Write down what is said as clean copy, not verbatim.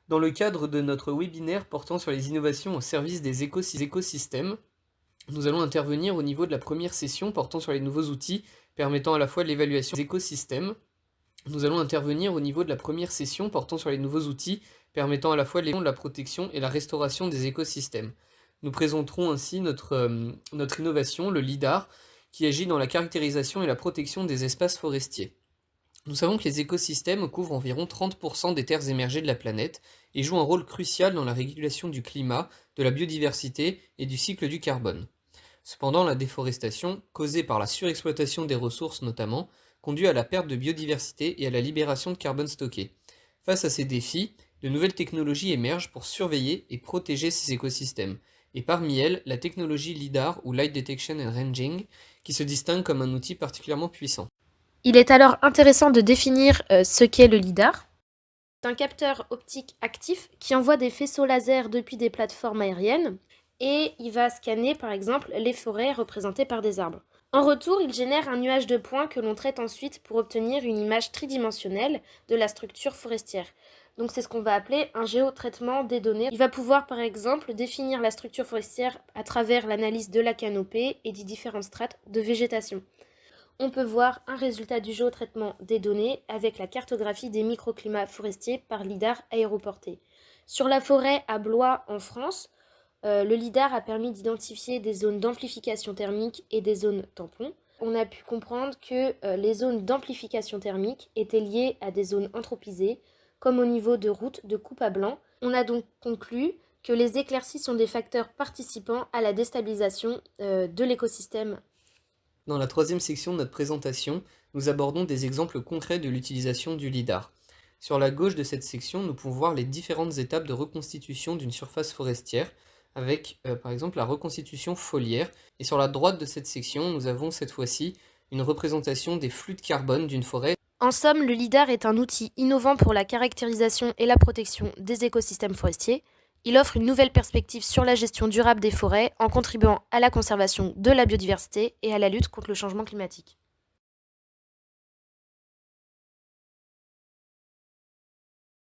Dans le cadre de notre webinaire portant sur les innovations au service des écosystèmes, nous allons intervenir au niveau de la première session portant sur les nouveaux outils permettant à la fois de l'évaluation des écosystèmes. Nous allons intervenir au niveau de la première session portant sur les nouveaux outils permettant à la fois de la protection et la restauration des écosystèmes. Nous présenterons ainsi notre innovation, le LIDAR, qui agit dans la caractérisation et la protection des espaces forestiers. Nous savons que les écosystèmes couvrent environ 30% des terres émergées de la planète et jouent un rôle crucial dans la régulation du climat, de la biodiversité et du cycle du carbone. Cependant, la déforestation, causée par la surexploitation des ressources notamment, conduit à la perte de biodiversité et à la libération de carbone stocké. Face à ces défis, de nouvelles technologies émergent pour surveiller et protéger ces écosystèmes, et parmi elles, la technologie LIDAR ou Light Detection and Ranging, qui se distingue comme un outil particulièrement puissant. Il est alors intéressant de définir ce qu'est le LIDAR. C'est un capteur optique actif qui envoie des faisceaux laser depuis des plateformes aériennes et il va scanner par exemple les forêts représentées par des arbres. En retour, il génère un nuage de points que l'on traite ensuite pour obtenir une image tridimensionnelle de la structure forestière. Donc c'est ce qu'on va appeler un géotraitement des données. Il va pouvoir par exemple définir la structure forestière à travers l'analyse de la canopée et des différentes strates de végétation. On peut voir un résultat du géotraitement des données avec la cartographie des microclimats forestiers par LIDAR aéroporté. Sur la forêt à Blois en France, le LIDAR a permis d'identifier des zones d'amplification thermique et des zones tampons. On a pu comprendre que les zones d'amplification thermique étaient liées à des zones anthropisées, comme au niveau de routes de coupe à blanc. On a donc conclu que les éclaircies sont des facteurs participants à la déstabilisation de l'écosystème. Dans la troisième section de notre présentation, nous abordons des exemples concrets de l'utilisation du LIDAR. Sur la gauche de cette section, nous pouvons voir les différentes étapes de reconstitution d'une surface forestière, avec par exemple la reconstitution foliaire. Et sur la droite de cette section, nous avons cette fois-ci une représentation des flux de carbone d'une forêt. En somme, le LIDAR est un outil innovant pour la caractérisation et la protection des écosystèmes forestiers. Il offre une nouvelle perspective sur la gestion durable des forêts en contribuant à la conservation de la biodiversité et à la lutte contre le changement climatique.